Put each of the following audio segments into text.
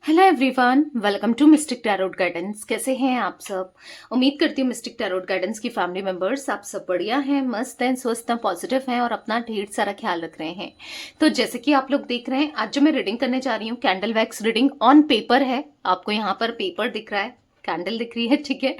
Hello everyone, welcome to mystic tarot guidance. कैसे हैं आप सब? उम्मीद करती हूँ मिस्टिक टैरोट गाइडेंस की फैमिली मेंबर्स आप सब बढ़िया हैं, मस्त हैं, स्वस्थ हैं, पॉजिटिव हैं और अपना ढेर सारा ख्याल रख रहे हैं। तो जैसे कि आप लोग देख रहे हैं, आज जो मैं रीडिंग करने जा रही हूँ candle wax reading on paper है। आपको यहाँ पर पेपर दिख रहा है, कैंडल दिख रही है, ठीक है।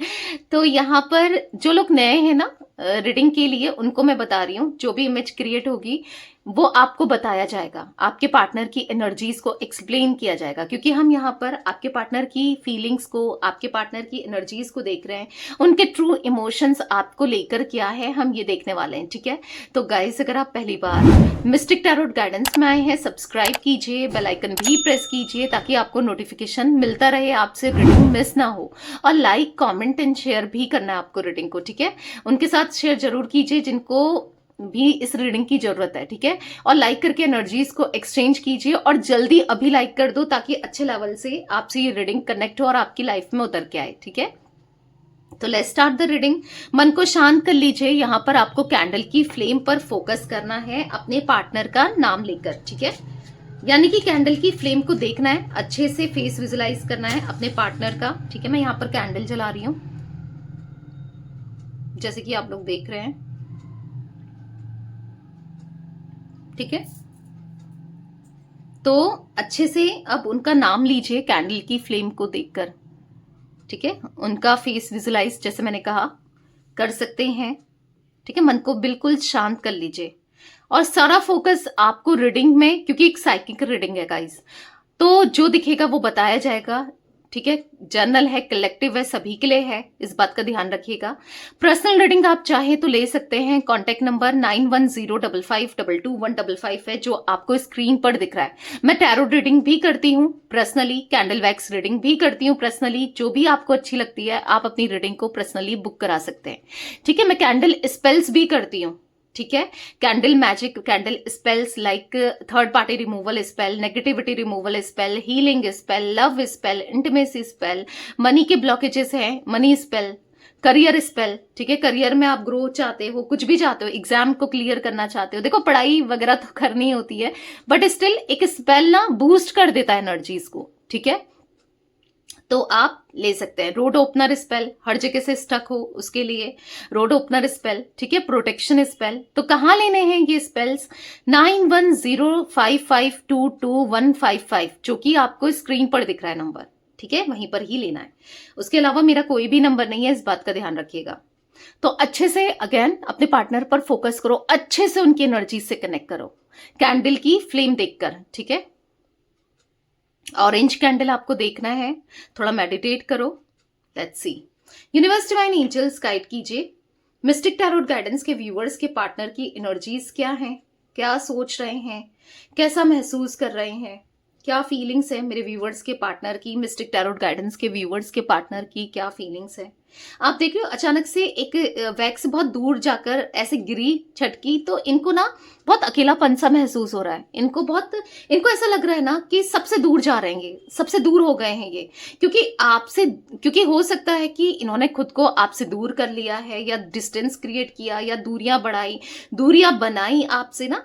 तो यहाँ पर जो लोग नए हैं ना रीडिंग के लिए, उनको मैं बता रही हूँ, जो भी इमेज क्रिएट होगी वो आपको बताया जाएगा, आपके पार्टनर की एनर्जीज को एक्सप्लेन किया जाएगा, क्योंकि हम यहाँ पर आपके पार्टनर की फीलिंग्स को, आपके पार्टनर की एनर्जीज को देख रहे हैं, उनके ट्रू इमोशंस आपको लेकर क्या है हम ये देखने वाले हैं, ठीक है। तो गाइस, अगर आप पहली बार मिस्टिक टैरोट गाइडेंस में आए हैं, सब्सक्राइब कीजिए, बेल आइकन भी प्रेस कीजिए ताकि आपको नोटिफिकेशन मिलता रहे, आपसे रीडिंग मिस ना हो। और लाइक, कॉमेंट एंड शेयर भी करना है आपको रीडिंग को, ठीक है। उनके साथ शेयर जरूर कीजिए जिनको भी इस रीडिंग की जरूरत है, ठीक है। और लाइक करके एनर्जीज को एक्सचेंज कीजिए और जल्दी अभी लाइक कर दो ताकि अच्छे लेवल से आपसे ये रीडिंग कनेक्ट हो और आपकी लाइफ में उतर के आए, ठीक है। तो लेट्स स्टार्ट द रीडिंग। मन को शांत कर लीजिए। यहाँ पर आपको कैंडल की फ्लेम पर फोकस करना है, अपने पार्टनर का नाम लेकर, ठीक है। यानी कि कैंडल की फ्लेम को देखना है, अच्छे से फेस विजुलाइज करना है अपने पार्टनर का, ठीक है। मैं यहाँ पर कैंडल जला रही हूं, जैसे कि आप लोग देख रहे हैं, ठीक है। तो अच्छे से अब उनका नाम लीजिए कैंडल की फ्लेम को देखकर, ठीक है। उनका फेस विजुलाइज, जैसे मैंने कहा, कर सकते हैं, ठीक है। मन को बिल्कुल शांत कर लीजिए और सारा फोकस आपको रीडिंग में, क्योंकि एक साइकिक रीडिंग है गाइस, तो जो दिखेगा वो बताया जाएगा, ठीक है। जर्नल है, कलेक्टिव है, सभी के लिए है, इस बात का ध्यान रखिएगा। पर्सनल रीडिंग आप चाहे तो ले सकते हैं। कॉन्टेक्ट नंबर 9105522155 है, जो आपको स्क्रीन पर दिख रहा है। मैं टैरो रीडिंग भी करती हूँ पर्सनली, कैंडल वैक्स रीडिंग भी करती हूँ पर्सनली। जो भी आपको अच्छी लगती है आप अपनी रीडिंग को पर्सनली बुक करा सकते हैं, ठीक है। मैं कैंडल स्पेल्स भी करती हूँ, ठीक है। Candle magic, candle spells like third party removal spell, negativity removal spell, healing spell, love spell, intimacy spell, money के ब्लॉकेजेस हैं, मनी स्पेल, करियर स्पेल, ठीक है। करियर में आप ग्रो चाहते हो, कुछ भी चाहते हो, एग्जाम को क्लियर करना चाहते हो, देखो पढ़ाई वगैरह तो करनी होती है, बट स्टिल एक स्पेल ना बूस्ट कर देता है एनर्जीज को, ठीक है। तो आप ले सकते हैं। रोड ओपनर स्पेल, हर जगह से स्टक हो उसके लिए रोड ओपनर स्पेल, ठीक है। प्रोटेक्शन स्पेल, तो कहाँ लेने हैं ये स्पेल्स? 9105522155, जो कि आपको स्क्रीन पर दिख रहा है नंबर, ठीक है, वहीं पर ही लेना है। उसके अलावा मेरा कोई भी नंबर नहीं है, इस बात का ध्यान रखिएगा। तो अच्छे से अगेन अपने पार्टनर पर फोकस करो, अच्छे से उनकी एनर्जी से कनेक्ट करो कैंडल की फ्लेम देखकर, ठीक है। ऑरेंज कैंडल आपको देखना है, थोड़ा मेडिटेट करो। Let's see, universe divine angels guide कीजिए मिस्टिक टैरोट गाइडेंस के व्यूअर्स के पार्टनर की एनर्जीज क्या हैं, क्या सोच रहे हैं, कैसा महसूस कर रहे हैं, क्या फीलिंग्स है मेरे व्यूअर्स के पार्टनर की, मिस्टिक टैरोट गाइडेंस के व्यूअर्स के पार्टनर की क्या फीलिंग्स है। आप देख रहे हो अचानक से एक वैक्स बहुत दूर जाकर ऐसे गिरी, छटकी, तो इनको ना बहुत अकेलापन सा महसूस हो रहा है, इनको ऐसा लग रहा है ना कि सबसे दूर जा रहे हैं, सबसे दूर हो गए हैं ये, क्योंकि हो सकता है कि इन्होंने खुद को आपसे दूर कर लिया है, या डिस्टेंस क्रिएट किया, या दूरियां बढ़ाई, दूरियां बनाई आपसे ना।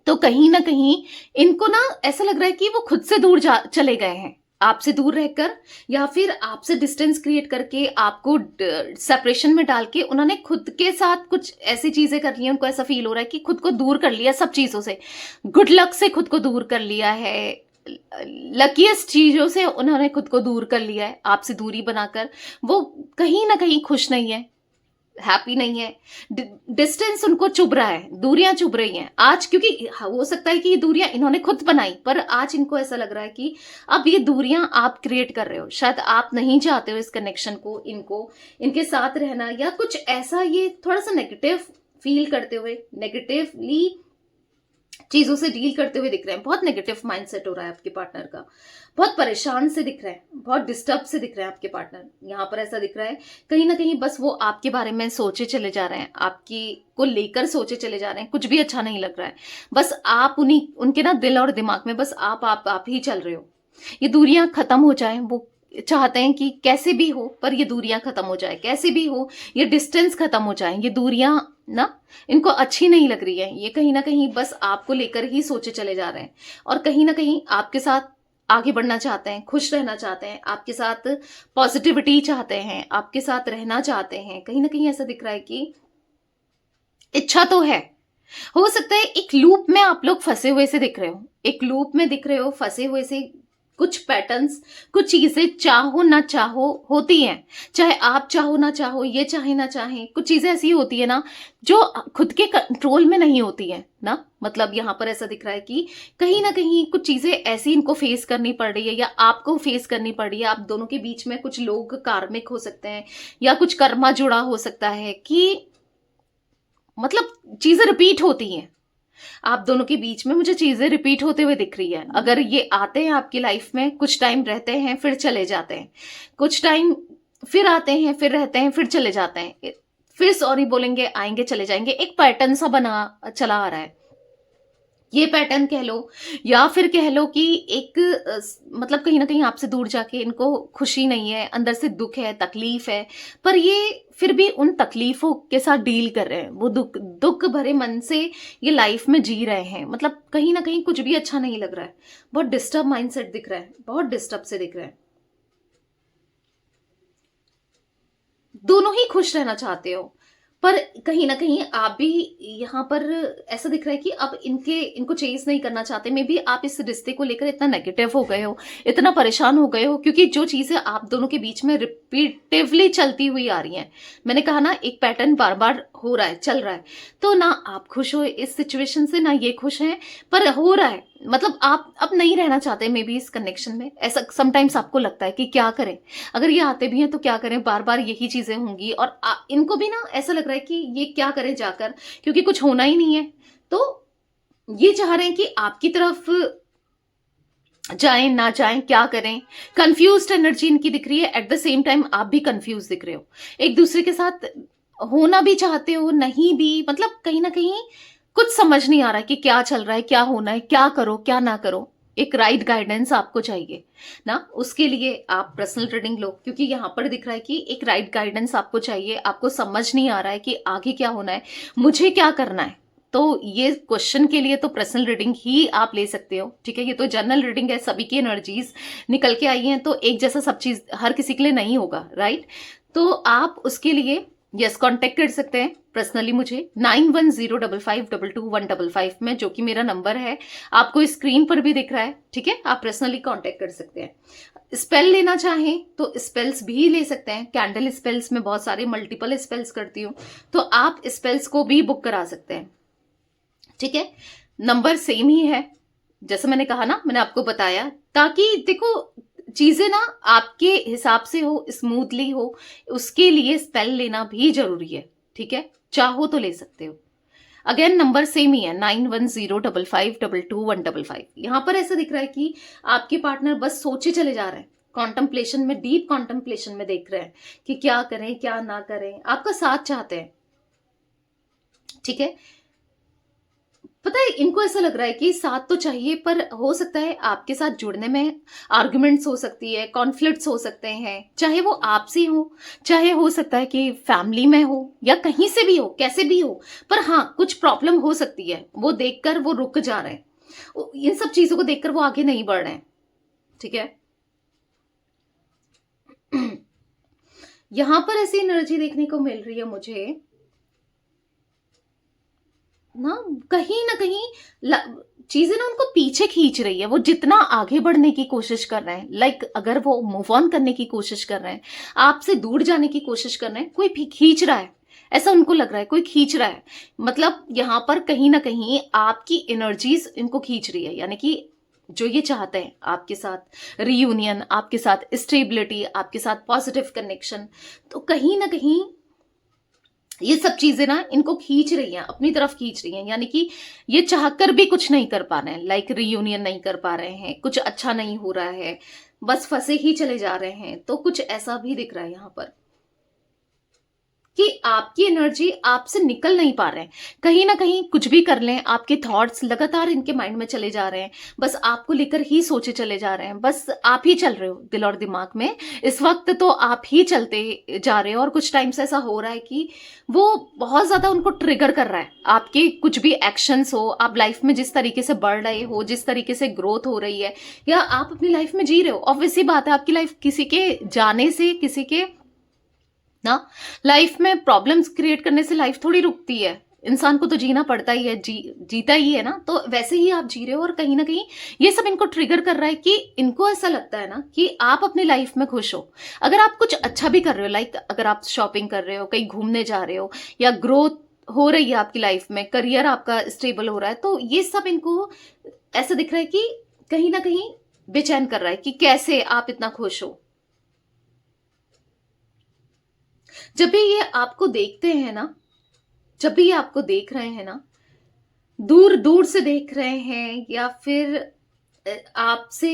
तो कहीं ना कहीं इनको ना ऐसा लग रहा है कि वो खुद से दूर चले गए हैं, आपसे दूर रहकर, या फिर आपसे डिस्टेंस क्रिएट करके आपको सेपरेशन में डाल के उन्होंने खुद के साथ कुछ ऐसी चीजें कर ली हैं। उनको ऐसा फील हो रहा है कि खुद को दूर कर लिया सब चीजों से, गुड लक से खुद को दूर कर लिया है, लकीएस्ट चीजों से उन्होंने खुद को दूर कर लिया है आपसे दूरी बनाकर। वो कहीं ना कहीं खुश नहीं है, हैप्पी नहीं है, डिस्टेंस उनको चुभ रहा है, दूरियां चुभ रही हैं आज, क्योंकि हो सकता है कि ये दूरियां इन्होंने खुद बनाई, पर आज इनको ऐसा लग रहा है कि अब ये दूरियां आप क्रिएट कर रहे हो, शायद आप नहीं चाहते हो इस कनेक्शन को, इनके साथ रहना, या कुछ ऐसा, ये थोड़ा सा नेगेटिव फील करते हुए, नेगेटिवली चीजों से डील करते हुए दिख रहे हैं। बहुत नेगेटिव माइंडसेट हो रहा है आपके पार्टनर का, बहुत परेशान से दिख रहे हैं, बहुत डिस्टर्ब से दिख रहे हैं आपके पार्टनर। यहाँ पर ऐसा दिख रहा है कहीं ना कहीं बस वो आपके बारे में सोचे चले जा रहे हैं, आपकी को लेकर सोचे चले जा रहे हैं, कुछ भी अच्छा नहीं लग रहा है, बस आप उनके ना दिल और दिमाग में बस आप ही चल रहे हो। ये दूरियां खत्म हो जाए, वो चाहते हैं कि कैसे भी हो पर ये दूरियां खत्म हो जाए, कैसे भी हो ये डिस्टेंस खत्म हो जाए, ये दूरियां ना इनको अच्छी नहीं लग रही है। ये कहीं ना कहीं बस आपको लेकर ही सोचे चले जा रहे हैं, और कहीं ना कहीं आपके साथ आगे बढ़ना चाहते हैं, खुश रहना चाहते हैं, आपके साथ पॉजिटिविटी चाहते हैं, आपके साथ रहना चाहते हैं। कहीं ना कहीं ऐसा दिख रहा है कि इच्छा तो है। हो सकता है एक लूप में आप लोग फंसे हुए से दिख रहे हो, एक लूप में दिख रहे हो, फंसे हुए से। कुछ पैटर्न्स, कुछ चीजें चाहो ना चाहो होती हैं, चाहे आप चाहो ना चाहो, ये चाहे ना चाहे, कुछ चीजें ऐसी होती है ना जो खुद के कंट्रोल में नहीं होती है ना। मतलब यहाँ पर ऐसा दिख रहा है कि कहीं ना कहीं कुछ चीजें ऐसी इनको फेस करनी पड़ रही है, या आपको फेस करनी पड़ रही है। आप दोनों के बीच में कुछ लोग कार्मिक हो सकते हैं, या कुछ कर्मा जुड़ा हो सकता है, कि मतलब चीजें रिपीट होती हैं आप दोनों के बीच में। मुझे चीजें रिपीट होते हुए दिख रही है। अगर ये आते हैं आपकी लाइफ में, कुछ टाइम रहते हैं फिर चले जाते हैं, कुछ टाइम फिर आते हैं फिर रहते हैं फिर चले जाते हैं, फिर सॉरी बोलेंगे, आएंगे चले जाएंगे, एक पैटर्न सा बना चला आ रहा है। ये पैटर्न कह लो, या फिर कह लो कि एक मतलब कहीं ना कहीं आपसे दूर जाके इनको खुशी नहीं है, अंदर से दुख है, तकलीफ है, पर ये फिर भी उन तकलीफों के साथ डील कर रहे हैं। वो दुख दुख भरे मन से ये लाइफ में जी रहे हैं। मतलब कहीं ना कहीं कुछ भी अच्छा नहीं लग रहा है, बहुत डिस्टर्ब माइंडसेट दिख रहा है, बहुत डिस्टर्ब से दिख रहा है। दोनों ही खुश रहना चाहते हो, पर कहीं ना कहीं आप भी यहाँ पर ऐसा दिख रहा है कि अब इनको चेज नहीं करना चाहते। मे बी आप इस रिश्ते को लेकर इतना नेगेटिव हो गए हो, इतना परेशान हो गए हो, क्योंकि जो चीजें आप दोनों के बीच में रिपीटिवली चलती हुई आ रही हैं, मैंने कहा ना एक पैटर्न बार बार हो रहा है, चल रहा है, तो ना आप खुश हो इस सिचुएशन से, ना ये खुश हैं, पर हो रहा है। मतलब आप अब नहीं रहना चाहते मे बी इस कनेक्शन में। ऐसा समटाइम्स आपको लगता है कि क्या करें, अगर ये आते भी हैं तो क्या करें, बार बार यही चीजें होंगी। और इनको भी ना ऐसा लग रहा है कि ये क्या करें जाकर, क्योंकि कुछ होना ही नहीं है। तो ये चाह रहे हैं कि आपकी तरफ जाएं ना जाएं, क्या करें। कंफ्यूज्ड एनर्जी इनकी दिख रही है, एट द सेम टाइम आप भी कंफ्यूज दिख रहे हो। एक दूसरे के साथ होना भी चाहते हो, नहीं भी, मतलब कहीं ना कहीं कुछ समझ नहीं आ रहा है कि क्या चल रहा है, क्या होना है, क्या करो क्या ना करो। एक राइट गाइडेंस आपको चाहिए ना, उसके लिए आप पर्सनल रीडिंग लो, क्योंकि यहां पर दिख रहा है कि एक राइट गाइडेंस आपको चाहिए। आपको समझ नहीं आ रहा है कि आगे क्या होना है, मुझे क्या करना है। तो ये क्वेश्चन के लिए तो पर्सनल रीडिंग ही आप ले सकते हो, ठीक है। ये तो जनरल रीडिंग है, सभी की एनर्जीज निकल के आई हैं, तो एक जैसा सब चीज हर किसी के लिए नहीं होगा, राइट। तो आप उसके लिए यस कांटेक्ट कर सकते हैं पर्सनली मुझे 9105522155 में, जो कि मेरा नंबर है, आपको स्क्रीन पर भी दिख रहा है, ठीक है। आप पर्सनली कांटेक्ट कर सकते हैं। स्पेल लेना चाहें तो स्पेल्स भी ले सकते हैं। कैंडल स्पेल्स में बहुत सारे मल्टीपल स्पेल्स करती हूँ, तो आप स्पेल्स को भी बुक करा सकते हैं, ठीक है। नंबर सेम ही है, जैसे मैंने कहा ना, मैंने आपको बताया, ताकि देखो चीजें ना आपके हिसाब से हो, स्मूथली हो, उसके लिए स्पेल लेना भी जरूरी है, ठीक है। चाहो तो ले सकते हो। अगेन नंबर सेम ही है, 9105522155। यहां पर ऐसा दिख रहा है कि आपके पार्टनर बस सोचे चले जा रहे हैं, कॉन्टम्पलेशन में, डीप कॉन्टम्पलेशन में देख रहे हैं कि क्या करें क्या ना करें। आपका साथ चाहते हैं, ठीक है। पता है इनको ऐसा लग रहा है कि साथ तो चाहिए, पर हो सकता है आपके साथ जुड़ने में आर्गुमेंट्स हो सकती है, कॉन्फ्लिक्ट्स हो सकते हैं, चाहे वो आपसे हो, चाहे हो सकता है कि फैमिली में हो, या कहीं से भी हो, कैसे भी हो, पर हाँ कुछ प्रॉब्लम हो सकती है। वो देखकर वो रुक जा रहे हैं, इन सब चीजों को देखकर वो आगे नहीं बढ़ रहे हैं, ठीक है। यहां पर ऐसी एनर्जी देखने को मिल रही है मुझे ना कहीं चीजें ना उनको पीछे खींच रही है। वो जितना आगे बढ़ने की कोशिश कर रहे हैं, लाइक अगर वो मूव ऑन करने की कोशिश कर रहे हैं, आपसे दूर जाने की कोशिश कर रहे हैं, कोई भी खींच रहा है, ऐसा उनको लग रहा है, कोई खींच रहा है। मतलब यहां पर कहीं ना कहीं आपकी एनर्जीज इनको खींच रही है, यानी कि जो ये चाहते हैं आपके साथ रीयूनियन, आपके साथ स्टेबिलिटी, आपके साथ पॉजिटिव कनेक्शन, तो कहीं ना कहीं ये सब चीजें ना इनको खींच रही हैं, अपनी तरफ खींच रही हैं। यानी कि ये चाहकर भी कुछ नहीं कर पा रहे हैं, लाइक रीयूनियन नहीं कर पा रहे हैं, कुछ अच्छा नहीं हो रहा है, बस फंसे ही चले जा रहे हैं। तो कुछ ऐसा भी दिख रहा है यहाँ पर कि आपकी एनर्जी आपसे निकल नहीं पा रहे हैं। कहीं ना कहीं कुछ भी कर लें, आपके थॉट्स लगातार इनके माइंड में चले जा रहे हैं, बस आपको लेकर ही सोचे चले जा रहे हैं, बस आप ही चल रहे हो दिल और दिमाग में। इस वक्त तो आप ही चलते जा रहे हो, और कुछ टाइम से ऐसा हो रहा है कि वो बहुत ज्यादा उनको ट्रिगर कर रहा है। आपके कुछ भी एक्शंस हो, आप लाइफ में जिस तरीके से बढ़ रहे हो, जिस तरीके से ग्रोथ हो रही है, या आप अपनी लाइफ में जी रहे हो, ऑब्वियस सी बात है आपकी लाइफ किसी के जाने से, किसी के ना लाइफ में प्रॉब्लम्स क्रिएट करने से लाइफ थोड़ी रुकती है। इंसान को तो जीना पड़ता ही है, जीता ही है ना। तो वैसे ही आप जी रहे हो, और कहीं ना कहीं ये सब इनको ट्रिगर कर रहा है कि इनको ऐसा लगता है ना कि आप अपनी लाइफ में खुश हो। अगर आप कुछ अच्छा भी कर रहे हो, लाइक अगर आप शॉपिंग कर रहे हो, कहीं घूमने जा रहे हो, या ग्रोथ हो रही है आपकी लाइफ में, करियर आपका स्टेबल हो रहा है, तो ये सब इनको ऐसा दिख रहा है कि कहीं ना कहीं बेचैन कर रहा है कि कैसे आप इतना खुश हो। जब भी ये आपको देखते हैं ना, जब भी ये आपको देख रहे हैं ना, दूर दूर से देख रहे हैं, या फिर आपसे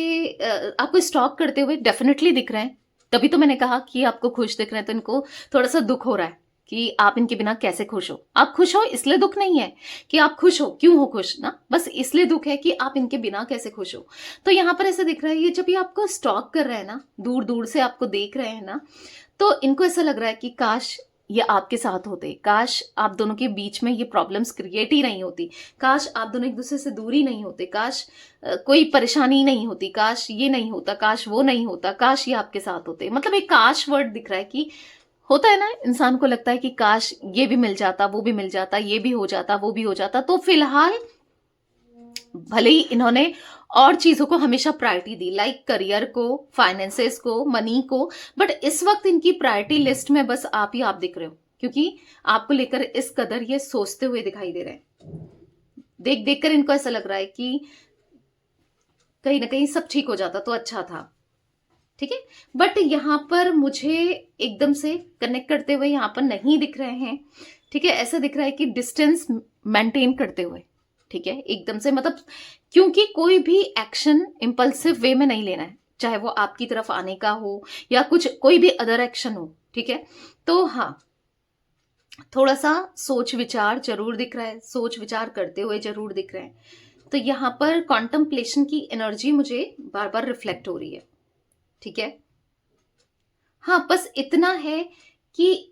आपको स्टॉक करते हुए डेफिनेटली दिख रहे हैं। तभी तो मैंने कहा कि आपको खुश दिख रहे हैं, तो इनको थोड़ा सा दुख हो रहा है कि आप इनके बिना कैसे खुश हो। आप खुश हो इसलिए दुख नहीं है कि आप खुश हो, क्यों हो खुश ना, बस इसलिए दुख है कि आप इनके बिना कैसे खुश हो। तो यहां पर ऐसा दिख रहा है, ये जब ये आपको स्टॉक कर रहे हैं ना, दूर दूर से आपको देख रहे हैं ना, तो इनको ऐसा लग रहा है कि काश ये आपके साथ होते, काश आप दोनों के बीच में ये प्रॉब्लम्स क्रिएट ही नहीं होती, काश आप दोनों एक दूसरे से दूर ही नहीं होते, काश कोई परेशानी नहीं होती, काश ये नहीं होता, काश वो नहीं होता, काश ये आपके साथ होते। मतलब एक काश वर्ड दिख रहा है कि होता है ना, इंसान को लगता है कि काश ये भी मिल जाता, वो भी मिल जाता, ये भी हो जाता, वो भी हो जाता। तो फिलहाल भले ही इन्होंने और चीजों को हमेशा प्रायोरिटी दी, लाइक करियर को, फाइनेंसेस को, मनी को, बट इस वक्त इनकी प्रायोरिटी लिस्ट में बस आप ही आप दिख रहे हो, क्योंकि आपको लेकर इस कदर ये सोचते हुए दिखाई दे रहे हैं। देख देख कर इनको ऐसा लग रहा है कि कहीं ना कहीं सब ठीक हो जाता तो अच्छा था, ठीक है। बट यहां पर मुझे एकदम से कनेक्ट करते हुए यहां पर नहीं दिख रहे हैं, ठीक है। ऐसा दिख रहा है कि डिस्टेंस मेंटेन करते हुए, ठीक है, एकदम से, मतलब क्योंकि कोई भी एक्शन इम्पल्सिव वे में नहीं लेना है, चाहे वो आपकी तरफ आने का हो या कुछ कोई भी अदर एक्शन हो, ठीक है। तो हाँ, थोड़ा सा सोच विचार जरूर दिख रहा है, सोच विचार करते हुए जरूर दिख रहे हैं। तो यहां पर कॉन्टम्पलेशन की एनर्जी मुझे बार बार रिफ्लेक्ट हो रही है, ठीक है। हाँ, बस इतना है कि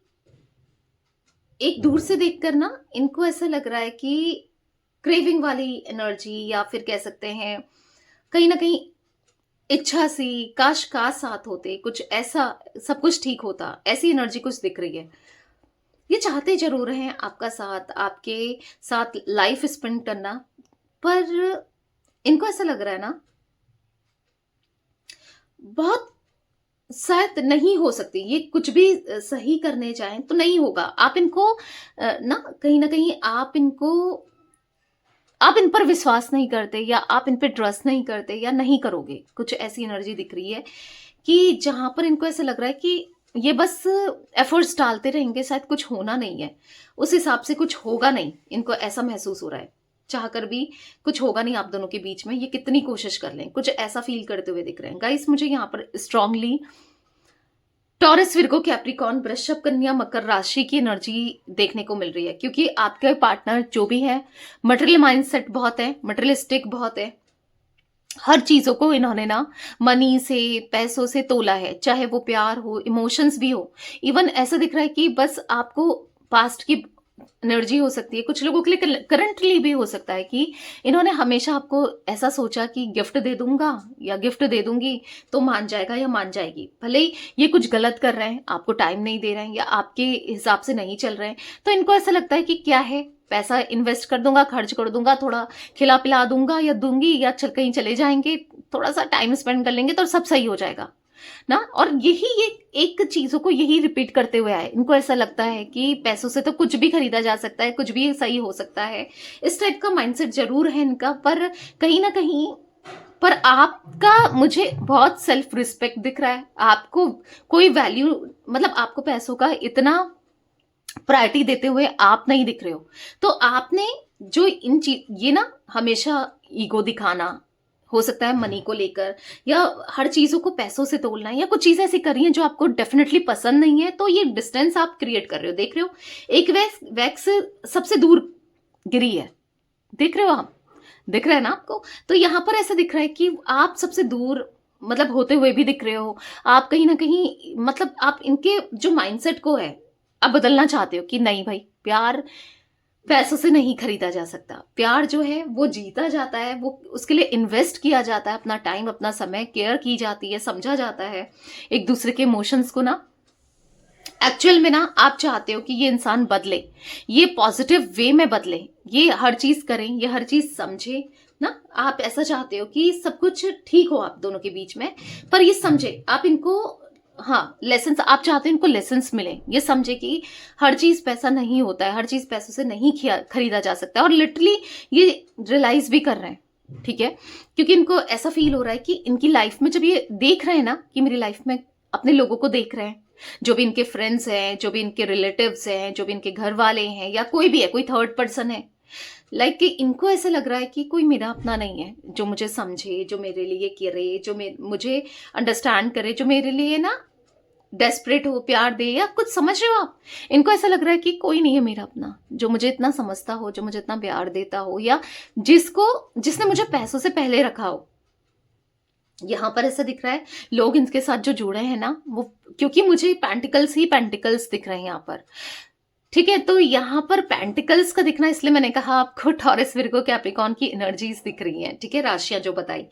एक दूर से देखकर ना इनको ऐसा लग रहा है कि क्रेविंग वाली एनर्जी, या फिर कह सकते हैं कहीं ना कहीं इच्छा सी, काश का साथ होते, कुछ ऐसा, सब कुछ ठीक होता, ऐसी एनर्जी कुछ दिख रही है। ये चाहते जरूर हैं आपका साथ, आपके साथ लाइफ स्पेंड करना, पर इनको ऐसा लग रहा है ना बहुत शायद नहीं हो सकती, ये कुछ भी सही करने जाएं तो नहीं होगा। आप इनको ना कहीं आप इन पर विश्वास नहीं करते, या आप इन पर ट्रस्ट नहीं करते, या नहीं करोगे। कुछ ऐसी एनर्जी दिख रही है कि जहां पर इनको ऐसा लग रहा है कि ये बस एफर्ट्स डालते रहेंगे, शायद कुछ होना नहीं है, उस हिसाब से कुछ होगा नहीं, इनको ऐसा महसूस हो रहा है। चाह कर भी कुछ होगा नहीं आप दोनों के बीच में, ये कितनी कोशिश कर लें, कुछ ऐसा फील करते हुए दिख रहे हैं। गाइस, मुझे यहाँ पर स्ट्रांगली टॉरस, विर्गो, कैप्रिकॉर्न, वृषभ, कन्या, मकर राशि की एनर्जी देखने को मिल रही है, क्योंकि आपके पार्टनर जो भी है, मटेरियल माइंडसेट बहुत है, मटेरियलिस्टिक बहुत है। हर चीजों को इन्होंने ना मनी से, पैसों से तोला है, चाहे वो प्यार हो, इमोशंस भी हो। इवन ऐसा दिख रहा है कि बस आपको पास्ट की एनर्जी हो सकती है, कुछ लोगों के लिए करंटली भी हो सकता है कि इन्होंने हमेशा आपको ऐसा सोचा कि गिफ्ट दे दूंगा या गिफ्ट दे दूंगी तो मान जाएगा या मान जाएगी, भले ही ये कुछ गलत कर रहे हैं, आपको टाइम नहीं दे रहे हैं, या आपके हिसाब से नहीं चल रहे हैं, तो इनको ऐसा लगता है कि क्या है, पैसा इन्वेस्ट कर दूंगा, खर्च कर दूंगा, थोड़ा खिला पिला दूंगा या दूंगी, या कहीं चले जाएंगे, थोड़ा सा टाइम स्पेंड कर लेंगे तो सब सही हो जाएगा ना। और यही ये एक चीजों को यही रिपीट करते हुए आए। इनको ऐसा लगता है कि पैसों से तो कुछ भी खरीदा जा सकता है, कुछ भी सही हो सकता है, इस टाइप का माइंडसेट जरूर है इनका। पर कहीं ना कहीं पर आपका मुझे बहुत सेल्फ रिस्पेक्ट दिख रहा है, आपको कोई वैल्यू, मतलब आपको पैसों का इतना प्रायोरिटी देते हुए आप नहीं दिख रहे हो। तो आपने जो इन चीज, ये ना हमेशा ईगो दिखाना हो सकता है मनी को लेकर, या हर चीजों को पैसों से तोलना है, या कुछ चीजें ऐसी कर रही हैं जो आपको डेफिनेटली पसंद नहीं है, तो ये डिस्टेंस आप क्रिएट कर रहे हो। देख रहे हो, एक वैक्स सबसे दूर गिरी है, देख रहे हो आप, दिख रहा है ना आपको? तो यहाँ पर ऐसा दिख रहा है कि आप सबसे दूर मतलब होते हुए भी दिख रहे हो। आप कहीं ना कहीं मतलब आप इनके जो माइंडसेट को है आप बदलना चाहते हो कि नहीं भाई, प्यार पैसों से नहीं खरीदा जा सकता। प्यार जो है वो जीता जाता है, वो उसके लिए इन्वेस्ट किया जाता है, अपना टाइम, अपना समय, केयर की जाती है, समझा जाता है एक दूसरे के इमोशंस को ना। एक्चुअल में ना आप चाहते हो कि ये इंसान बदले, ये पॉजिटिव वे में बदले, ये हर चीज करें, ये हर चीज समझे ना। आप ऐसा चाहते हो कि सब कुछ ठीक हो आप दोनों के बीच में, पर ये समझे आप इनको, हाँ लेसन आप चाहते हो इनको लेसन्स मिले, ये समझे कि हर चीज पैसा नहीं होता है, हर चीज पैसों से नहीं खरीदा जा सकता है, और लिटरली ये रियलाइज भी कर रहे हैं। ठीक है, क्योंकि इनको ऐसा फील हो रहा है कि इनकी लाइफ में जब ये देख रहे हैं ना कि मेरी लाइफ में अपने लोगों को देख रहे हैं, जो भी इनके फ्रेंड्स हैं, जो भी इनके रिलेटिव्स हैं, जो भी इनके घर वाले हैं, या कोई भी है, कोई थर्ड पर्सन है, लाइक कि इनको ऐसा लग रहा है कि कोई मेरा अपना नहीं है जो मुझे समझे, जो मेरे लिए करे, जो मुझे अंडरस्टैंड करे, जो मेरे लिए ना डेस्परेट हो, प्यार दे, या कुछ समझ रहे हो आप। इनको ऐसा लग रहा है कि कोई नहीं है मेरा अपना जो मुझे इतना समझता हो, जो मुझे इतना प्यार देता हो, या जिसने मुझे पैसों से पहले रखा हो। यहां पर ऐसा दिख रहा है लोग इनके साथ जो जुड़े हैं ना, वो, क्योंकि मुझे पेंटिकल्स ही पेंटिकल्स दिख रहे हैं यहां पर। ठीक है, तो यहां पर पेंटिकल्स का दिखना, इसलिए मैंने कहा आपको टॉरस, विर्गो, कैप्रिकॉर्न की एनर्जीज दिख रही हैं। ठीक है, राशियां जो बताई,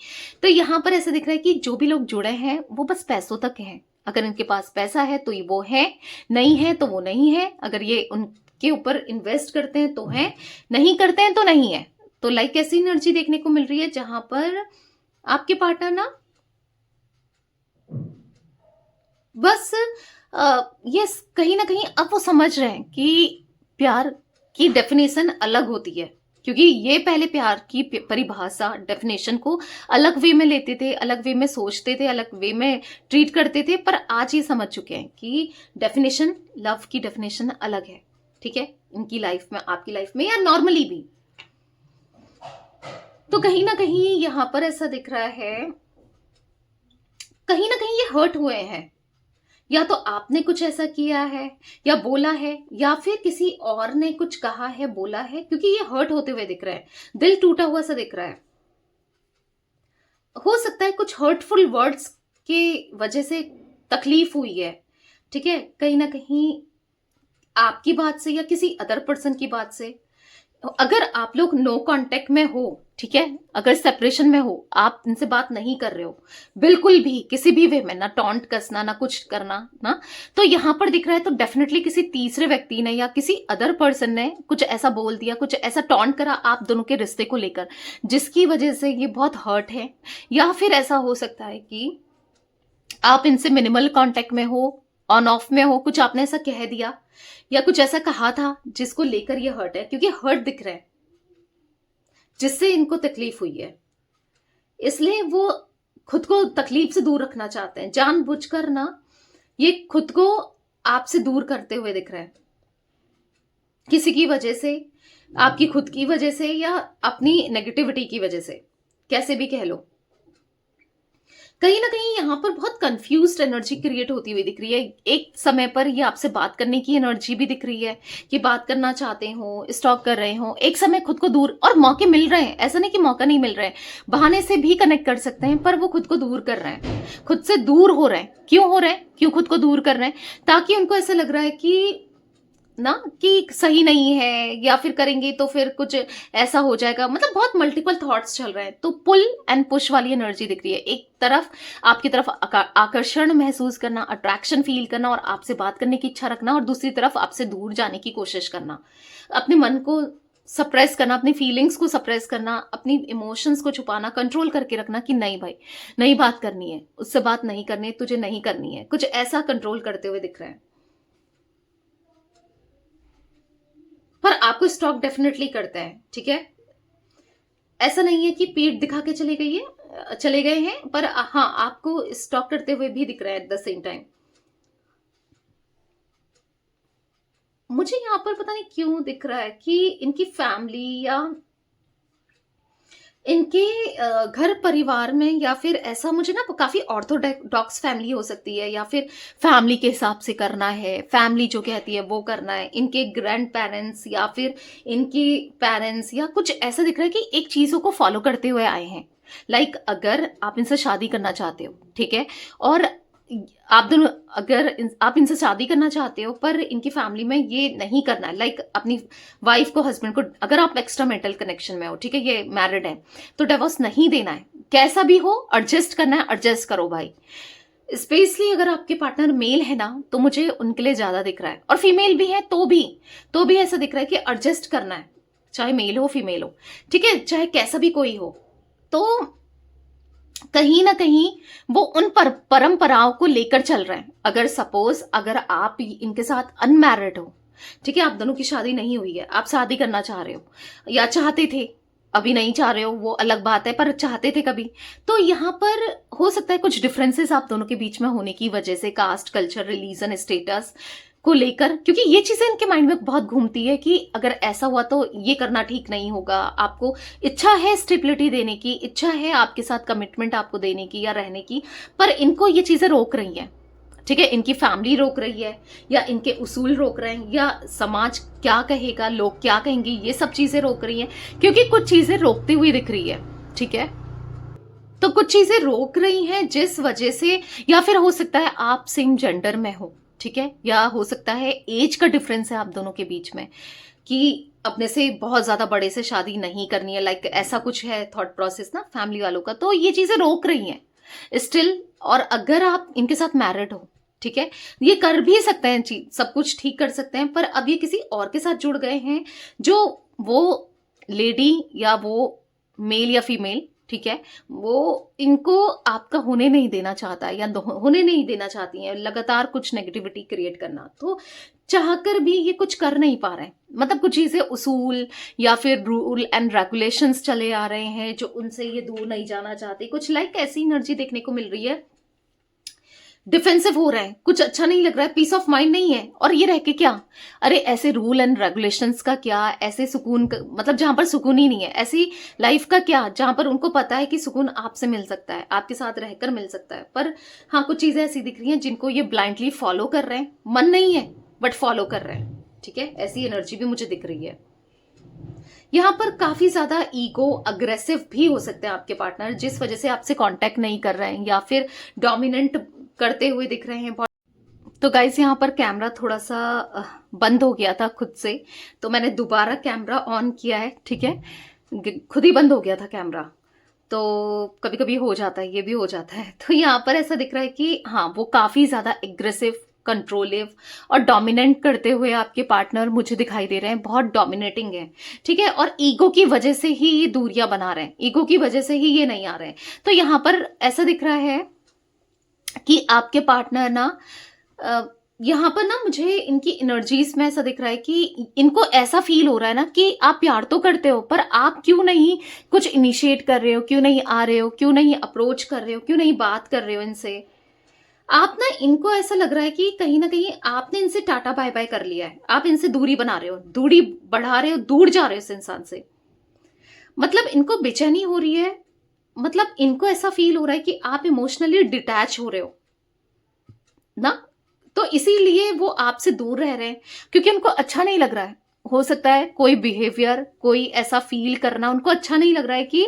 तो यहां पर ऐसा दिख रहा है कि जो भी लोग जुड़े हैं वो बस पैसों तक हैं। अगर इनके पास पैसा है तो ये वो है, नहीं है तो वो नहीं है। अगर ये उनके ऊपर इन्वेस्ट करते हैं तो है, नहीं करते हैं तो नहीं है। तो लाइक ऐसी एनर्जी देखने को मिल रही है जहां पर आपके पार्टनर ना बस ये कहीं ना कहीं अब वो समझ रहे हैं कि प्यार की डेफिनेशन अलग होती है, क्योंकि ये पहले प्यार की परिभाषा, डेफिनेशन को अलग वे में लेते थे, अलग वे में सोचते थे, अलग वे में ट्रीट करते थे, पर आज ये समझ चुके हैं कि डेफिनेशन, लव की डेफिनेशन अलग है। ठीक है, इनकी लाइफ में, आपकी लाइफ में, या नॉर्मली भी। तो कहीं ना कहीं यहां पर ऐसा दिख रहा है, कहीं ना कहीं ये हर्ट हुए हैं, या तो आपने कुछ ऐसा किया है या बोला है, या फिर किसी और ने कुछ कहा है, बोला है, क्योंकि ये हर्ट होते हुए दिख रहा है, दिल टूटा हुआ सा दिख रहा है। हो सकता है कुछ हर्टफुल वर्ड्स के वजह से तकलीफ हुई है। ठीक है, कहीं ना कहीं आपकी बात से या किसी अदर पर्सन की बात से। अगर आप लोग नो कांटेक्ट में हो, ठीक है, अगर सेपरेशन में हो, आप इनसे बात नहीं कर रहे हो बिल्कुल भी, किसी भी वे में, ना टॉन्ट कसना, ना कुछ करना ना, तो यहां पर दिख रहा है तो डेफिनेटली किसी तीसरे व्यक्ति ने या किसी अदर पर्सन ने कुछ ऐसा बोल दिया, कुछ ऐसा टॉन्ट करा आप दोनों के रिश्ते को लेकर, जिसकी वजह से ये बहुत हर्ट है। या फिर ऐसा हो सकता है कि आप इनसे मिनिमल कांटेक्ट में हो, ऑन ऑफ में हो, कुछ आपने ऐसा कह दिया या कुछ ऐसा कहा था जिसको लेकर ये हर्ट है, क्योंकि हर्ट दिख रहा है जिससे इनको तकलीफ हुई है, इसलिए वो खुद को तकलीफ से दूर रखना चाहते हैं जानबूझकर ना। ये खुद को आपसे दूर करते हुए दिख रहा है, किसी की वजह से, आपकी खुद की वजह से, या अपनी नेगेटिविटी की वजह से, कैसे भी कह लो। कहीं ना कहीं यहाँ पर बहुत कंफ्यूज्ड एनर्जी क्रिएट होती हुई दिख रही है। एक समय पर ये आपसे बात करने की एनर्जी भी दिख रही है कि बात करना चाहते हो, स्टॉक कर रहे हो, एक समय खुद को दूर, और मौके मिल रहे हैं, ऐसा नहीं कि मौका नहीं मिल रहा है, बहाने से भी कनेक्ट कर सकते हैं, पर वो खुद को दूर कर रहे हैं, खुद से दूर हो रहे हैं। क्यों हो रहे हैं, क्यों खुद को दूर कर रहे हैं? ताकि उनको ऐसा लग रहा है कि ना कि सही नहीं है, या फिर करेंगे तो फिर कुछ ऐसा हो जाएगा, मतलब बहुत मल्टीपल थॉट्स चल रहे हैं। तो पुल एंड पुश वाली एनर्जी दिख रही है, एक तरफ आपकी तरफ आकर्षण महसूस करना, अट्रैक्शन फील करना और आपसे बात करने की इच्छा रखना, और दूसरी तरफ आपसे दूर जाने की कोशिश करना, अपने मन को सप्रेस करना, अपनी फीलिंग्स को सप्रेस करना, अपनी इमोशंस को छुपाना, कंट्रोल करके रखना कि नहीं भाई, नहीं बात करनी है, उससे बात नहीं करनी है, तुझे नहीं करनी है, कुछ ऐसा कंट्रोल करते हुए दिख रहे हैं। पर आपको स्टॉक डेफिनेटली करते हैं। ठीक है, ऐसा नहीं है कि पीठ दिखा के चले गए हैं, पर हाँ आपको स्टॉक करते हुए भी दिख रहा है एट द सेम टाइम। मुझे यहां पर पता नहीं क्यों दिख रहा है कि इनकी फैमिली या इनके घर परिवार में या फिर ऐसा मुझे ना काफ़ी ऑर्थोडॉक्स फैमिली हो सकती है, या फिर फैमिली के हिसाब से करना है, फैमिली जो कहती है वो करना है। इनके ग्रैंड पेरेंट्स या फिर इनके पेरेंट्स या कुछ ऐसा दिख रहा है कि एक चीज़ों को फॉलो करते हुए आए हैं। लाइक अगर आप इनसे शादी करना चाहते हो, ठीक है, और आप दोनों आप इनसे शादी करना चाहते हो पर इनकी फैमिली में ये नहीं करना है, लाइक अपनी वाइफ को, हस्बैंड को, अगर आप एक्स्ट्रा मेंटल कनेक्शन में हो, ठीक है, ये मैरिड है, तो डिवोर्स नहीं देना है। कैसा भी हो एडजस्ट करना है, एडजस्ट करो भाई। स्पेशली अगर आपके पार्टनर मेल है ना, तो मुझे उनके लिए ज्यादा दिख रहा है, और फीमेल भी है तो भी ऐसा दिख रहा है कि एडजस्ट करना है, चाहे मेल हो फीमेल हो, ठीक है, चाहे कैसा भी कोई हो। तो कहीं ना कहीं वो उन परंपराओं को लेकर चल रहे हैं। अगर सपोज अगर आप इनके साथ अनमैरिड हो, ठीक है, आप दोनों की शादी नहीं हुई है, आप शादी करना चाह रहे हो या चाहते थे, अभी नहीं चाह रहे हो वो अलग बात है, पर चाहते थे कभी, तो यहाँ पर हो सकता है कुछ डिफरेंसेस आप दोनों के बीच में होने की वजह से, कास्ट, कल्चर, रिलीजन, स्टेटस को लेकर, क्योंकि ये चीजें इनके माइंड में बहुत घूमती है कि अगर ऐसा हुआ तो ये करना ठीक नहीं होगा। आपको इच्छा है स्टेबिलिटी देने की, इच्छा है आपके साथ कमिटमेंट आपको देने की या रहने की, पर इनको ये चीजें रोक रही हैं, ठीक है, इनकी फैमिली रोक रही है, या इनके उसूल रोक रहे हैं, या समाज क्या कहेगा, लोग क्या कहेंगे, ये सब चीजें रोक रही हैं, क्योंकि कुछ चीजें रोकती हुई दिख रही है, ठीक है। तो कुछ चीजें रोक रही हैं जिस वजह से, या फिर हो सकता है आप सेम जेंडर में हो, ठीक है, या हो सकता है एज का डिफरेंस है आप दोनों के बीच में, कि अपने से बहुत ज्यादा बड़े से शादी नहीं करनी है, लाइक ऐसा कुछ है थॉट प्रोसेस ना फैमिली वालों का, तो ये चीजें रोक रही हैं स्टिल। और अगर आप इनके साथ मैरिड हो, ठीक है, ये कर भी सकते हैं, चीज सब कुछ ठीक कर सकते हैं, पर अब ये किसी और के साथ जुड़ गए हैं, जो वो लेडी या वो मेल या फीमेल, ठीक है, वो इनको आपका होने नहीं देना चाहता है, या होने नहीं देना चाहती हैं, लगातार कुछ नेगेटिविटी क्रिएट करना, तो चाहकर भी ये कुछ कर नहीं पा रहे हैं। मतलब कुछ चीजें उसूल या फिर रूल एंड रेगुलेशंस चले आ रहे हैं जो उनसे ये दूर नहीं जाना चाहते, कुछ लाइक ऐसी एनर्जी देखने को मिल रही है। डिफेंसिव हो रहे हैं, कुछ अच्छा नहीं लग रहा है, पीस ऑफ माइंड नहीं है, और ये रह के क्या, अरे ऐसे रूल एंड रेगुलेशंस का क्या, ऐसे सुकून मतलब जहां पर सुकून ही नहीं है, ऐसी लाइफ का क्या जहां पर उनको पता है कि सुकून आपसे मिल सकता है, आपके साथ रहकर मिल सकता है। पर हाँ, कुछ चीजें ऐसी दिख रही हैं जिनको ये ब्लाइंडली फॉलो कर रहे हैं, मन नहीं है बट फॉलो कर रहे हैं, ठीक है, ऐसी एनर्जी भी मुझे दिख रही है। यहाँ पर काफी ज्यादा ईगो अग्रेसिव भी हो सकते हैं आपके पार्टनर, जिस वजह से आपसे कांटेक्ट नहीं कर रहे हैं या फिर डोमिनेंट करते हुए दिख रहे हैं। तो गाइस यहाँ पर कैमरा थोड़ा सा बंद हो गया था खुद से, तो मैंने दोबारा कैमरा ऑन किया है, ठीक है, खुद ही बंद हो गया था कैमरा, तो कभी कभी हो जाता है, ये भी हो जाता है। तो यहाँ पर ऐसा दिख रहा है कि हाँ, वो काफी ज्यादा एग्रेसिव, कंट्रोलिव और डोमिनेंट करते हुए आपके पार्टनर मुझे दिखाई दे रहे हैं, बहुत डोमिनेटिंग है, ठीक है, और ईगो की वजह से ही ये दूरियां बना रहे हैं, ईगो की वजह से ही ये नहीं आ रहे हैं। तो यहाँ पर ऐसा दिख रहा है कि आपके पार्टनर ना यहाँ पर ना मुझे इनकी एनर्जीज में ऐसा दिख रहा है कि इनको ऐसा फील हो रहा है ना कि आप प्यार तो करते हो, पर आप क्यों नहीं कुछ इनिशिएट कर रहे हो, क्यों नहीं आ रहे हो, क्यों नहीं अप्रोच कर रहे हो, क्यों नहीं बात कर रहे हो इनसे। आप ना, इनको ऐसा लग रहा है कि कहीं ना कहीं आपने इनसे टाटा बाय बाय कर लिया है, आप इनसे दूरी बना रहे हो, दूरी बढ़ा रहे हो, दूर जा रहे हो इस इंसान से। मतलब इनको बेचैनी हो रही है, मतलब इनको ऐसा फील हो रहा है कि आप इमोशनली डिटैच हो रहे हो ना, तो इसीलिए वो आपसे दूर रह रहे हैं, क्योंकि उनको अच्छा नहीं लग रहा है। हो सकता है कोई बिहेवियर, कोई ऐसा फील करना उनको अच्छा नहीं लग रहा है कि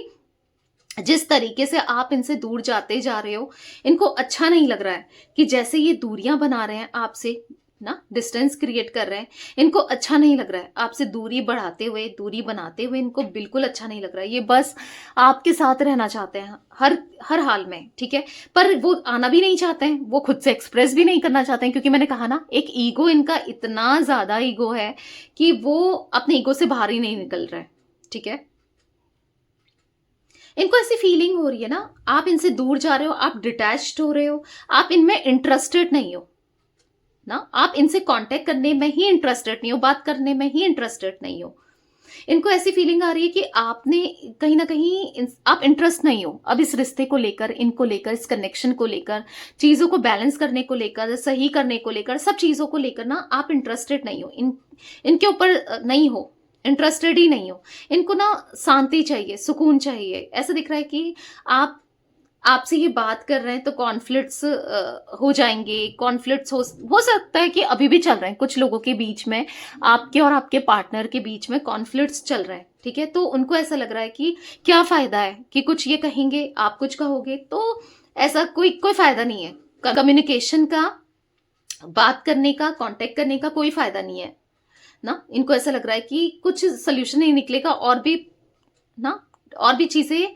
जिस तरीके से आप इनसे दूर जाते जा रहे हो, इनको अच्छा नहीं लग रहा है कि जैसे ये दूरियां बना रहे हैं आपसे ना, डिस्टेंस क्रिएट कर रहे हैं, इनको अच्छा नहीं लग रहा है। आपसे दूरी बढ़ाते हुए, दूरी बनाते हुए इनको बिल्कुल अच्छा नहीं लग रहा है। ये बस आपके साथ रहना चाहते हैं हर हर हाल में, ठीक है, पर वो आना भी नहीं चाहते हैं, वो खुद से एक्सप्रेस भी नहीं करना चाहते हैं, क्योंकि मैंने कहा ना, एक ईगो, इनका इतना ज्यादा ईगो है कि वो अपने ईगो से बाहर ही नहीं निकल रहे, ठीक है। इनको ऐसी फीलिंग हो रही है ना, आप इनसे दूर जा रहे हो, आप डिटैच्ड हो रहे हो, आप इनमें इंटरेस्टेड नहीं हो ना, आप इनसे कांटेक्ट करने में ही इंटरेस्टेड नहीं हो, बात करने में ही इंटरेस्टेड नहीं हो। इनको ऐसी फीलिंग आ रही है कि आपने कहीं ना कहीं आप इंटरेस्ट नहीं हो अब इस रिश्ते को लेकर, इनको लेकर, इस कनेक्शन को लेकर, चीजों को बैलेंस करने को लेकर, सही करने को लेकर, सब चीजों को लेकर ना आप इंटरेस्टेड नहीं हो, इनके ऊपर नहीं हो, इंटरेस्टेड ही नहीं हो। इनको ना शांति चाहिए, सुकून चाहिए। ऐसा दिख रहा है कि आप आपसे ये बात कर रहे हैं तो कॉन्फ्लिक्ट्स हो जाएंगे। कॉन्फ्लिक्ट्स हो सकता है कि अभी भी चल रहे हैं कुछ लोगों के बीच में, आपके और आपके पार्टनर के बीच में कॉन्फ्लिक्ट्स चल रहे हैं, ठीक है। तो उनको ऐसा लग रहा है कि क्या फायदा है कि कुछ ये कहेंगे, आप कुछ कहोगे, तो ऐसा कोई फायदा नहीं है। कम्युनिकेशन का, बात करने का, कांटेक्ट करने का कोई फायदा नहीं है ना। इनको ऐसा लग रहा है कि कुछ सोल्यूशन नहीं निकलेगा, और भी चीजें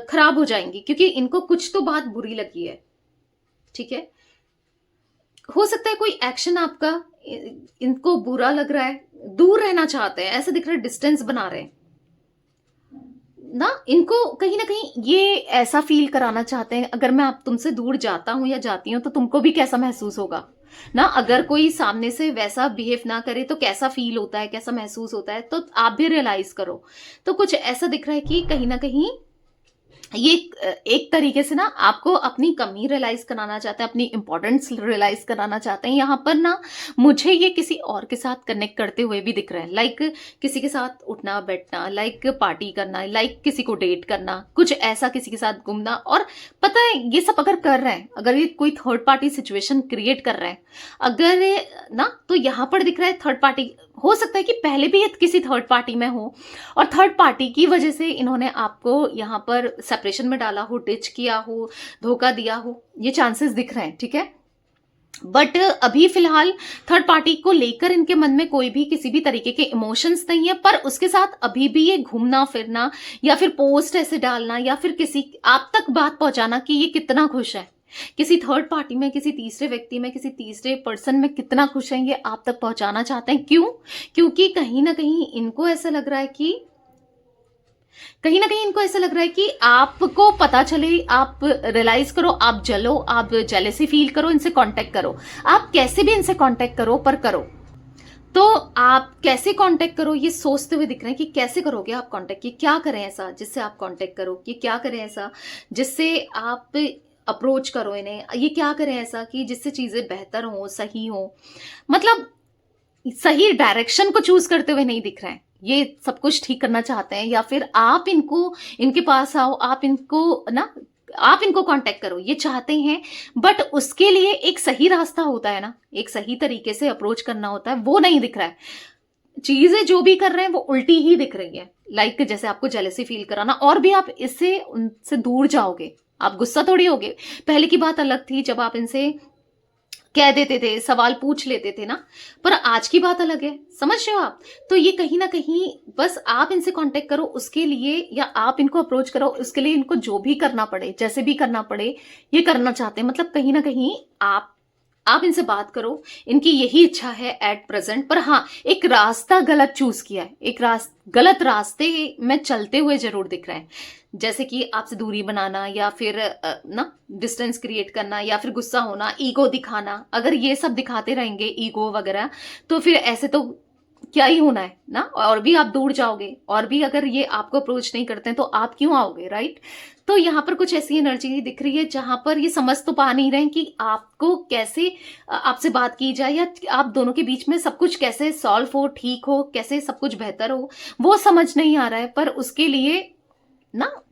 खराब हो जाएंगी, क्योंकि इनको कुछ तो बात बुरी लगी है, ठीक है। हो सकता है कोई एक्शन आपका इनको बुरा लग रहा है, दूर रहना चाहते हैं, ऐसा दिख रहा है, डिस्टेंस बना रहे हैं ना। इनको कहीं ना कहीं ये ऐसा फील कराना चाहते हैं, अगर मैं आप तुमसे दूर जाता हूं या जाती हूं तो तुमको भी कैसा महसूस होगा ना। अगर कोई सामने से वैसा बिहेव ना करे तो कैसा फील होता है, कैसा महसूस होता है, तो आप भी रियलाइज करो। तो कुछ ऐसा दिख रहा है कि कहीं ना कहीं ये एक तरीके से ना आपको अपनी कमी रियलाइज कराना चाहते हैं, अपनी इंपॉर्टेंस रियलाइज कराना चाहते हैं। यहाँ पर ना मुझे ये किसी और के साथ कनेक्ट करते हुए भी दिख रहे हैं, लाइक किसी के साथ उठना बैठना, लाइक पार्टी करना, लाइक किसी को डेट करना, कुछ ऐसा, किसी के साथ घूमना। और पता है ये सब अगर कर रहे हैं, अगर ये कोई थर्ड पार्टी सिचुएशन क्रिएट कर रहे हैं अगर ना, तो यहाँ पर दिख रहा है थर्ड पार्टी हो सकता है कि पहले भी ये किसी थर्ड पार्टी में हो, और थर्ड पार्टी की वजह से इन्होंने आपको यहाँ पर सेपरेशन में डाला हो, डिच किया हो, धोखा दिया हो, ये चांसेस दिख रहे हैं, ठीक है। बट अभी फिलहाल थर्ड पार्टी को लेकर इनके मन में कोई भी किसी भी तरीके के इमोशंस नहीं है, पर उसके साथ अभी भी ये घूमना फिरना या फिर पोस्ट ऐसे डालना या फिर किसी आप तक बात पहुंचाना कि ये कितना खुश है, किसी थर्ड पार्टी में, किसी तीसरे व्यक्ति में, किसी तीसरे पर्सन में कितना खुश है, ये आप तक पहुंचाना चाहते हैं। क्यों? क्योंकि कहीं ना कहीं इनको ऐसा लग रहा है कि आपको पता चले, आप रियलाइज करो, आप जलो, आप जेलेसी फील करो, इनसे कांटेक्ट करो। आप कैसे भी इनसे कांटेक्ट करो, पर करो। तो आप कैसे कांटेक्ट करो ये सोचते हुए दिख रहे हैं कि कैसे करोगे आप कांटेक्ट, कि क्या करें ऐसा जिससे आप कांटेक्ट करो, कि क्या करें ऐसा जिससे आप अप्रोच करो इन्हें, ये क्या करें ऐसा कि जिससे चीजें बेहतर हो, सही हो। मतलब सही डायरेक्शन को चूज करते हुए नहीं दिख रहे हैं। ये सब कुछ ठीक करना चाहते हैं, या फिर आप इनके पास आओ, आप इनको कांटेक्ट करो, ये चाहते हैं। बट उसके लिए एक सही रास्ता होता है ना, एक सही तरीके से अप्रोच करना होता है, वो नहीं दिख रहा है। चीजें जो भी कर रहे हैं वो उल्टी ही दिख रही है। लाइक जैसे आपको जेलसी फील कराना, और भी आप इससे उनसे दूर जाओगे, आप गुस्सा थोड़ी होगे। पहले की बात अलग थी जब आप इनसे कह देते थे, सवाल पूछ लेते थे ना, पर आज की बात अलग है, समझ रहे हो आप। तो ये कहीं ना कहीं बस आप इनसे कांटेक्ट करो उसके लिए, या आप इनको अप्रोच करो उसके लिए, इनको जो भी करना पड़े, जैसे भी करना पड़े, ये करना चाहते हैं। मतलब कहीं ना कहीं आप इनसे बात करो, इनकी यही इच्छा है एट प्रेजेंट। पर हाँ, एक रास्ता गलत चूज किया है, गलत रास्ते में चलते हुए जरूर दिख रहे हैं। जैसे कि आपसे दूरी बनाना, या फिर डिस्टेंस क्रिएट करना, या फिर गुस्सा होना, ईगो दिखाना। अगर ये सब दिखाते रहेंगे, ईगो वगैरह, तो फिर ऐसे तो क्या ही होना है ना, और भी आप दूर जाओगे। और भी अगर ये आपको अप्रोच नहीं करते हैं तो आप क्यों आओगे, राइट। तो यहाँ पर कुछ ऐसी एनर्जी दिख रही है जहां पर ये समझ तो पा नहीं रहे कि आपको कैसे आपसे बात की जाए, या आप दोनों के बीच में सब कुछ कैसे सॉल्व हो, ठीक हो, कैसे सब कुछ बेहतर हो, वो समझ नहीं आ रहा है। पर उसके लिए ना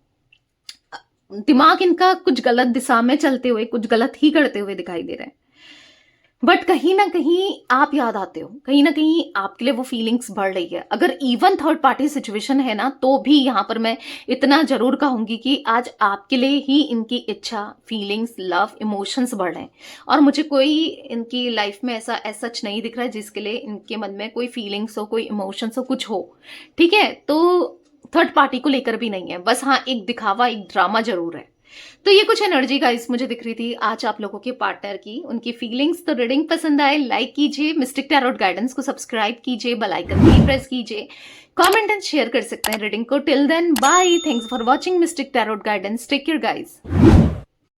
दिमाग इनका कुछ गलत दिशा में चलते हुए, कुछ गलत ही करते हुए दिखाई दे रहे हैं। बट कहीं ना कहीं आप याद आते हो, कहीं ना कहीं आपके लिए वो फीलिंग्स बढ़ रही है। अगर इवन थर्ड पार्टी सिचुएशन है ना, तो भी यहाँ पर मैं इतना जरूर कहूंगी कि आज आपके लिए ही इनकी इच्छा, फीलिंग्स, लव, इमोशंस बढ़ रहे हैं। और मुझे कोई इनकी लाइफ में ऐसा सच नहीं दिख रहा है जिसके लिए इनके मन में कोई फीलिंग्स हो, कोई इमोशंस हो, कुछ हो, ठीक है। तो थर्ड पार्टी को लेकर भी नहीं है, बस हाँ एक दिखावा, एक ड्रामा जरूर है। तो ये कुछ एनर्जी गाइस मुझे दिख रही थी आज आप लोगों के पार्टनर की, उनकी फीलिंग्स। तो रीडिंग पसंद आए लाइक कीजिए, मिस्टिक टैरोट गाइडेंस को सब्सक्राइब कीजिए, बेल आइकन भी प्रेस कीजिए, कमेंट एंड शेयर कर सकते हैं रीडिंग को। Till then bye, thanks for watching mystic tarot guidance, take care guys.